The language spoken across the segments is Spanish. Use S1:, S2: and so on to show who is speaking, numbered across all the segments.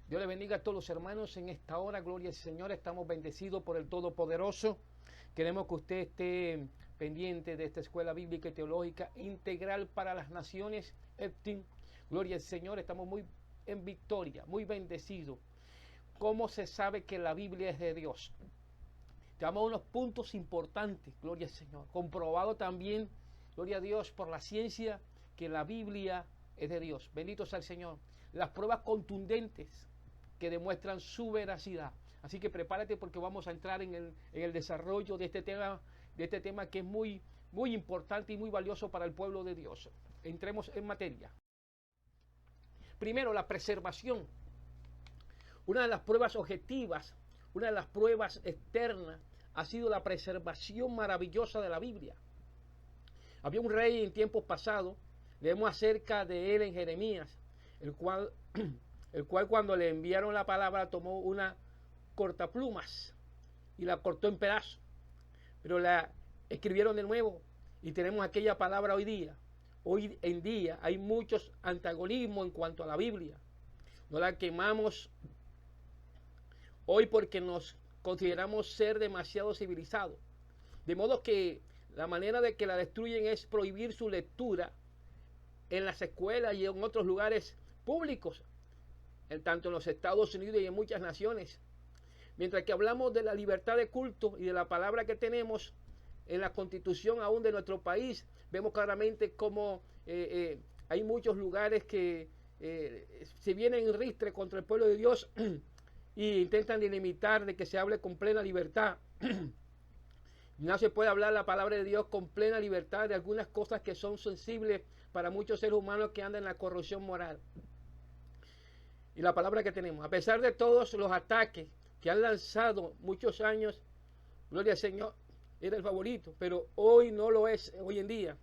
S1: Dios le bendiga a todos los hermanos en esta hora. Gloria al Señor. Estamos bendecidos por el Todopoderoso. Queremos que usted esté pendiente de esta escuela bíblica y teológica integral para las naciones. Gloria al Señor. Estamos muy en victoria, muy bendecidos. ¿Cómo se sabe que la Biblia es de Dios? Te damos unos puntos importantes. Gloria al Señor. Comprobado también, gloria a Dios, por la ciencia, que la Biblia es de Dios. Bendito sea el Señor. Las pruebas contundentes que demuestran su veracidad. Así que prepárate porque vamos a entrar en el desarrollo de este tema que es muy importante y muy valioso para el pueblo de Dios. Entremos en materia. Primero, la preservación. Una de las pruebas objetivas, una de las pruebas externas, ha sido la preservación maravillosa de la Biblia. Había un rey en tiempos pasados, leemos acerca de él en Jeremías, el cual cuando le enviaron la palabra tomó una cortaplumas y la cortó en pedazos, pero la escribieron de nuevo y tenemos aquella palabra hoy día. Hoy en día hay muchos antagonismos en cuanto a la Biblia. No la quemamos hoy porque nos consideramos ser demasiado civilizados. De modo que la manera de que la destruyen es prohibir su lectura en las escuelas y en otros lugares públicos, tanto en los Estados Unidos y en muchas naciones. Mientras que hablamos de la libertad de culto y de la palabra que tenemos en la constitución aún de nuestro país, vemos claramente cómo hay muchos lugares que se vienen en ristre contra el pueblo de Dios y intentan delimitar de que se hable con plena libertad. No se puede hablar la palabra de Dios con plena libertad de algunas cosas que son sensibles para muchos seres humanos que andan en la corrupción moral. Y la palabra que tenemos, a pesar de todos los ataques que han lanzado muchos años, gloria al Señor, era el favorito, pero hoy no lo es, hoy en día.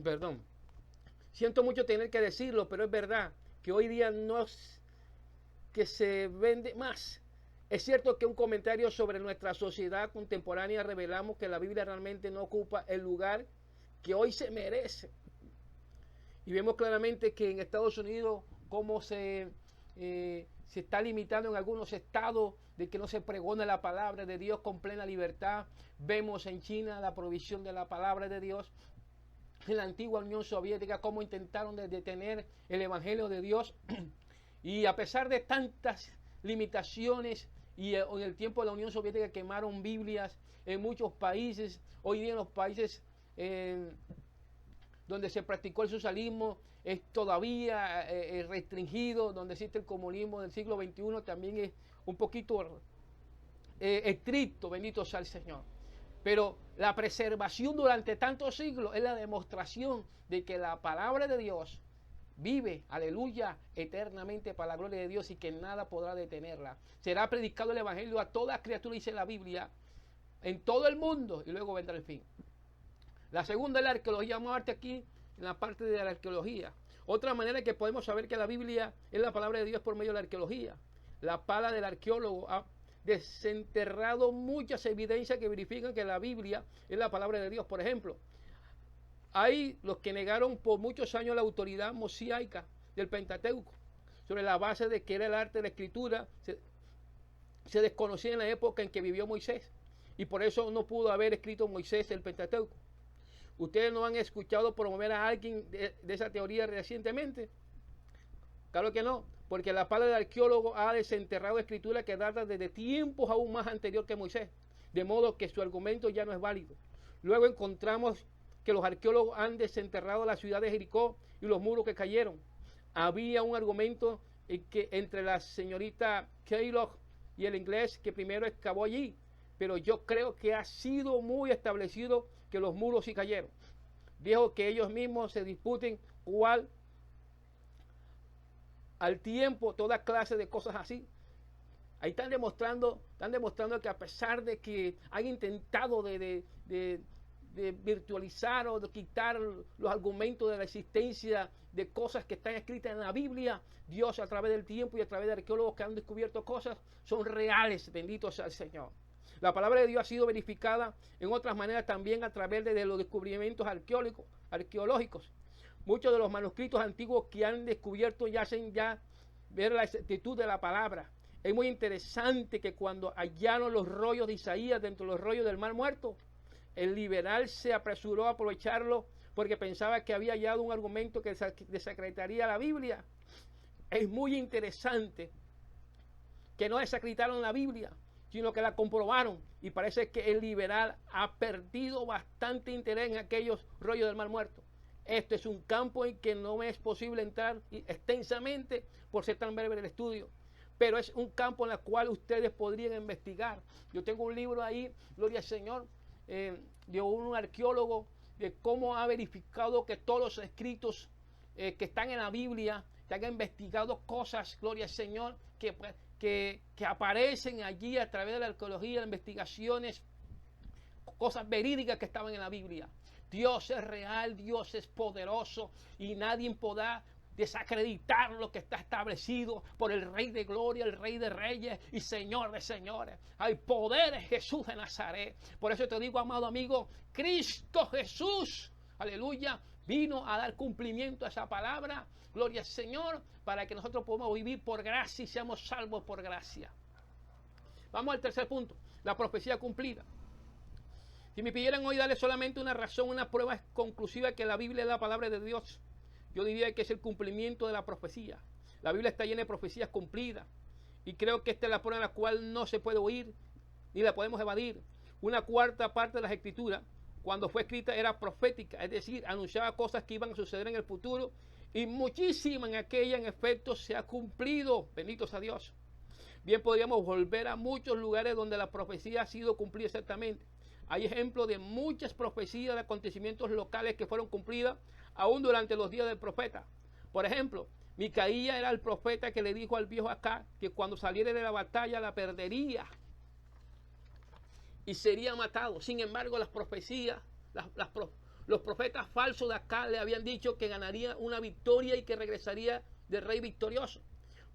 S1: Perdón. Siento mucho tener que decirlo, pero es verdad que hoy día no es que se vende más. Es cierto que un comentario sobre nuestra sociedad contemporánea revelamos que la Biblia realmente no ocupa el lugar que hoy se merece. Y vemos claramente que en Estados Unidos cómo se está limitando en algunos estados de que no se pregona la palabra de Dios con plena libertad. Vemos en China la provisión de la palabra de Dios. En la antigua Unión Soviética cómo intentaron detener el evangelio de Dios. Y a pesar de tantas limitaciones, y en el tiempo de la Unión Soviética quemaron Biblias en muchos países, hoy día en los países donde se practicó el socialismo es todavía restringido, donde existe el comunismo del siglo XXI también es un poquito estricto, bendito sea el Señor. Pero la preservación durante tantos siglos es la demostración de que la palabra de Dios vive, aleluya, eternamente para la gloria de Dios y que nada podrá detenerla. Será predicado el evangelio a toda criatura, dice la Biblia, en todo el mundo y luego vendrá el fin. La segunda es la arqueología. Vamos a verte aquí en la parte de la arqueología. Otra manera que podemos saber que la Biblia es la palabra de Dios por medio de la arqueología. La pala del arqueólogo ha desenterrado muchas evidencias que verifican que la Biblia es la palabra de Dios. Por ejemplo, hay los que negaron por muchos años la autoridad mosaica del Pentateuco, sobre la base de que era el arte de la escritura, se desconocía en la época en que vivió Moisés, y por eso no pudo haber escrito Moisés el Pentateuco. ¿Ustedes no han escuchado promover a alguien de esa teoría recientemente? Claro que no, porque la pala del arqueólogo ha desenterrado escritura que data desde tiempos aún más anterior que Moisés, de modo que su argumento ya no es válido. Luego encontramos que los arqueólogos han desenterrado la ciudad de Jericó y los muros que cayeron. Había un argumento que entre la señorita Kellogg y el inglés que primero excavó allí, pero yo creo que ha sido muy establecido que los muros sí cayeron. Dijo que ellos mismos se disputen cuál al tiempo, toda clase de cosas así. Ahí están demostrando que a pesar de que han intentado de virtualizar o de quitar los argumentos de la existencia de cosas que están escritas en la Biblia, Dios a través del tiempo y a través de arqueólogos que han descubierto cosas, son reales, bendito sea el Señor. La palabra de Dios ha sido verificada en otras maneras también a través de los descubrimientos arqueológicos. Muchos de los manuscritos antiguos que han descubierto yacen ya ver la exactitud de la palabra. Es muy interesante que cuando hallaron los rollos de Isaías dentro de los rollos del Mar Muerto, el liberal se apresuró a aprovecharlo porque pensaba que había hallado un argumento que desacreditaría la Biblia. Es muy interesante que no desacreditaron la Biblia, sino que la comprobaron. Y parece que el liberal ha perdido bastante interés en aquellos rollos del Mar Muerto. Esto es un campo en que no es posible entrar extensamente por ser tan breve el estudio. Pero es un campo en el cual ustedes podrían investigar. Yo tengo un libro ahí, gloria al Señor, de un arqueólogo, de cómo ha verificado que todos los escritos que están en la Biblia, que han investigado cosas, gloria al Señor, que aparecen allí a través de la arqueología, de investigaciones, cosas verídicas que estaban en la Biblia. Dios es real, Dios es poderoso y nadie podrá desacreditar lo que está establecido por el Rey de Gloria, el Rey de Reyes y Señor de Señores. Hay poder en Jesús de Nazaret. Por eso te digo, amado amigo, Cristo Jesús, aleluya, vino a dar cumplimiento a esa palabra, gloria al Señor, para que nosotros podamos vivir por gracia y seamos salvos por gracia. Vamos al tercer punto, la profecía cumplida. Si me pidieran hoy darle solamente una razón, una prueba conclusiva que la Biblia es la palabra de Dios, yo diría que es el cumplimiento de la profecía. La Biblia está llena de profecías cumplidas y creo que esta es la prueba en la cual no se puede oír ni la podemos evadir. Una cuarta parte de las escrituras, cuando fue escrita, era profética, es decir, anunciaba cosas que iban a suceder en el futuro y muchísima en aquella, en efecto, se ha cumplido. Benditos a Dios. Bien, podríamos volver a muchos lugares donde la profecía ha sido cumplida exactamente. Hay ejemplos de muchas profecías de acontecimientos locales que fueron cumplidas aún durante los días del profeta. Por ejemplo, Micaías era el profeta que le dijo al viejo Acab que cuando saliera de la batalla la perdería y sería matado. Sin embargo, las profecías, los profetas falsos de Acab le habían dicho que ganaría una victoria y que regresaría del rey victorioso.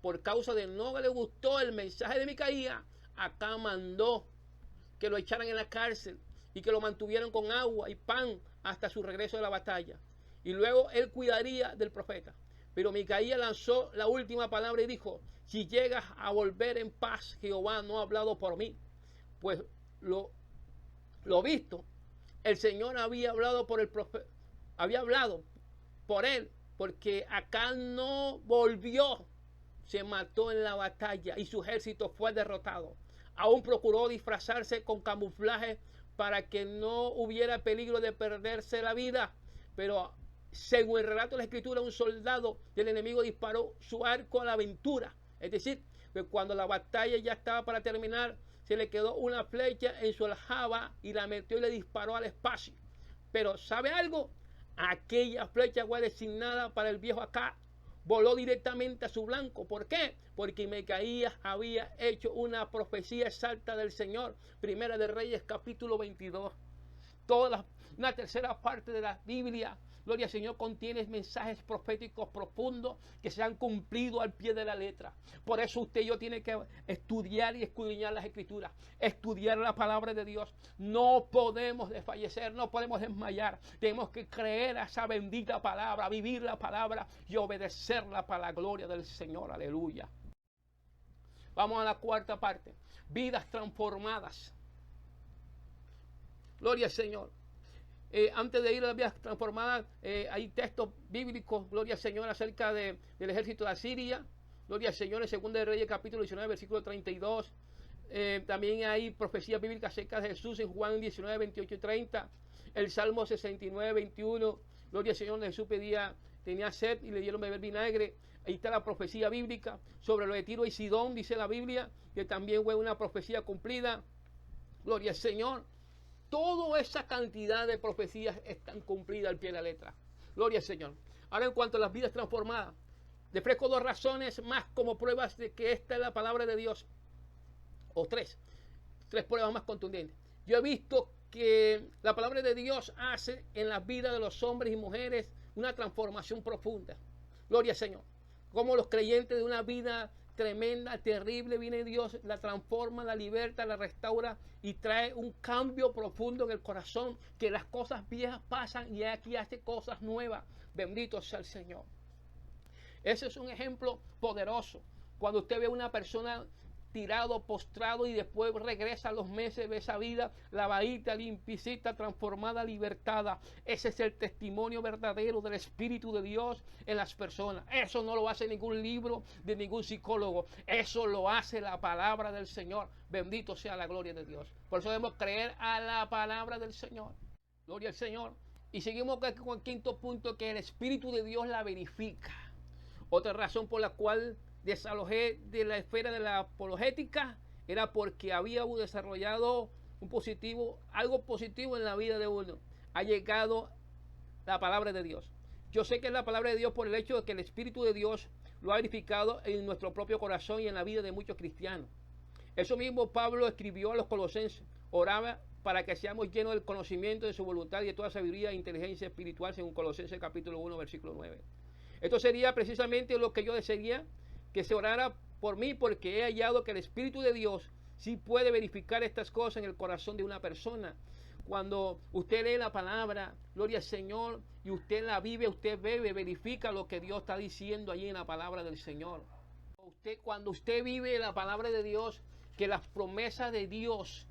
S1: Por causa de no le gustó el mensaje de Micaías, Acab mandó que lo echaran en la cárcel y que lo mantuvieran con agua y pan hasta su regreso de la batalla. Y luego él cuidaría del profeta. Pero Micaías lanzó la última palabra y dijo: si llegas a volver en paz, Jehová no ha hablado por mí. Pues lo visto, el Señor había hablado por el profeta, había hablado por él, porque Acab no volvió, se mató en la batalla y su ejército fue derrotado. Aún procuró disfrazarse con camuflaje para que no hubiera peligro de perderse la vida. Pero según el relato de la Escritura, un soldado del enemigo disparó su arco a la aventura. Es decir, que cuando la batalla ya estaba para terminar, se le quedó una flecha en su aljaba y la metió y le disparó al espacio. Pero ¿sabe algo? Aquella flecha fue designada para el viejo Acab. Voló directamente a su blanco. ¿Por qué? Porque Micaías había hecho una profecía exacta del Señor. Primera de Reyes, capítulo 22. Una tercera parte de la Biblia, gloria al Señor, contiene mensajes proféticos profundos que se han cumplido al pie de la letra. Por eso usted y yo tiene que estudiar y escudriñar las Escrituras, estudiar la palabra de Dios. No podemos desfallecer, no podemos desmayar. Tenemos que creer a esa bendita palabra, vivir la palabra y obedecerla para la gloria del Señor. Aleluya. Vamos a la cuarta parte. Vidas transformadas. Gloria al Señor. Antes de ir a las vidas transformadas, hay textos bíblicos, gloria al Señor, acerca del ejército de Asiria. Gloria al Señor, en 2 de Reyes, capítulo 19, versículo 32. También hay profecías bíblicas acerca de Jesús en Juan 19, 28 y 30. El Salmo 69, 21. Gloria al Señor, Jesús tenía sed y le dieron beber vinagre. Ahí está la profecía bíblica sobre lo de Tiro y Sidón, dice la Biblia, que también fue una profecía cumplida. Gloria al Señor. Toda esa cantidad de profecías están cumplidas al pie de la letra. Gloria al Señor. Ahora, en cuanto a las vidas transformadas, le ofrezco dos razones más como pruebas de que esta es la palabra de Dios. O tres pruebas más contundentes. Yo he visto que la palabra de Dios hace en la vida de los hombres y mujeres una transformación profunda. Gloria al Señor. Como los creyentes de una vida tremenda, terrible, viene Dios, la transforma, la liberta, la restaura y trae un cambio profundo en el corazón, que las cosas viejas pasan y aquí hace cosas nuevas. Bendito sea el Señor. Ese es un ejemplo poderoso. Cuando usted ve a una persona tirado, postrado y después regresa a los meses de esa vida lavadita, limpiecita, transformada, libertada. Ese es el testimonio verdadero del Espíritu de Dios en las personas. Eso no lo hace ningún libro de ningún psicólogo. Eso lo hace la palabra del Señor. Bendito sea la gloria de Dios. Por eso debemos creer a la palabra del Señor. Gloria al Señor. Y seguimos con el quinto punto, que el Espíritu de Dios la verifica. Otra razón por la cual desalojé de la esfera de la apologética era porque había desarrollado algo positivo en la vida de uno. Ha llegado la palabra de Dios. Yo sé que es la palabra de Dios por el hecho de que el Espíritu de Dios lo ha verificado en nuestro propio corazón y en la vida de muchos cristianos. Eso mismo Pablo escribió a los colosenses. Oraba para que seamos llenos del conocimiento de su voluntad y de toda sabiduría e inteligencia espiritual, según Colosenses capítulo 1, versículo 9. Esto sería precisamente lo que yo desearía, que se orara por mí, porque he hallado que el Espíritu de Dios sí puede verificar estas cosas en el corazón de una persona. Cuando usted lee la palabra, gloria al Señor, y usted la vive, usted bebe, verifica lo que Dios está diciendo allí en la palabra del Señor. Cuando usted vive la palabra de Dios, que las promesas de Dios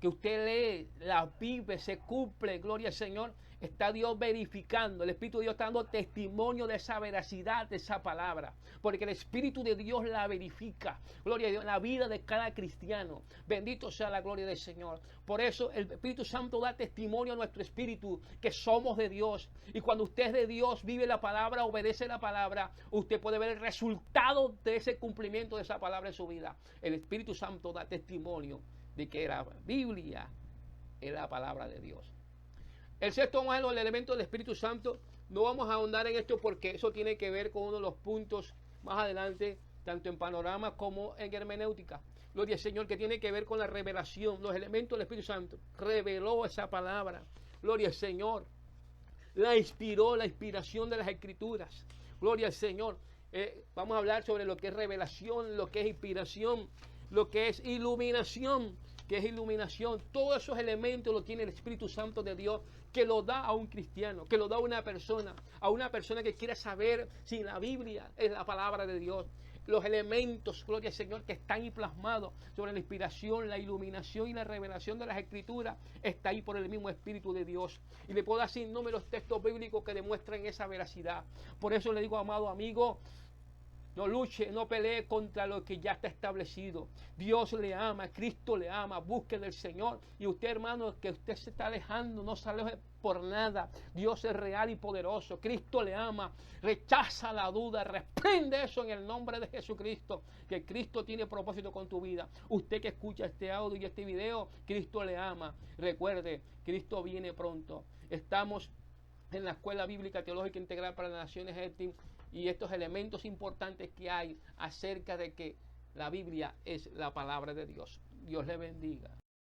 S1: que usted lee, las vive, se cumple, gloria al Señor, está Dios verificando. El Espíritu de Dios está dando testimonio de esa veracidad de esa palabra, porque el Espíritu de Dios la verifica, gloria a Dios, la vida de cada cristiano. Bendito sea la gloria del Señor. Por eso el Espíritu Santo da testimonio a nuestro espíritu que somos de Dios, y cuando usted es de Dios, vive la palabra, obedece la palabra, usted puede ver el resultado de ese cumplimiento de esa palabra en su vida. El Espíritu Santo da testimonio de que la Biblia es la palabra de Dios. El sexto modelo, el elemento del Espíritu Santo, no vamos a ahondar en esto porque eso tiene que ver con uno de los puntos más adelante, tanto en panorama como en hermenéutica. Gloria al Señor, que tiene que ver con la revelación, los elementos del Espíritu Santo. Reveló esa palabra. Gloria al Señor. La inspiró, la inspiración de las Escrituras. Gloria al Señor. Vamos a hablar sobre lo que es revelación, lo que es inspiración, lo que es iluminación, que es iluminación. Todos esos elementos lo tiene el Espíritu Santo de Dios, que lo da a un cristiano, que lo da a una persona que quiera saber si la Biblia es la palabra de Dios. Los elementos, gloria al Señor, que están ahí plasmados sobre la inspiración, la iluminación y la revelación de las Escrituras, está ahí por el mismo Espíritu de Dios. Y le puedo dar sin número los textos bíblicos que demuestran esa veracidad. Por eso le digo, amado amigo, no luche, no pelee contra lo que ya está establecido. Dios le ama, Cristo le ama, busque del Señor. Y usted, hermano, que usted se está alejando, no se aleje por nada. Dios es real y poderoso. Cristo le ama. Rechaza la duda, reprende eso en el nombre de Jesucristo. Que Cristo tiene propósito con tu vida. Usted que escucha este audio y este video, Cristo le ama. Recuerde, Cristo viene pronto. Estamos en la Escuela Bíblica Teológica Integral para las Naciones ETIM, y estos elementos importantes que hay acerca de que la Biblia es la palabra de Dios. Dios le bendiga.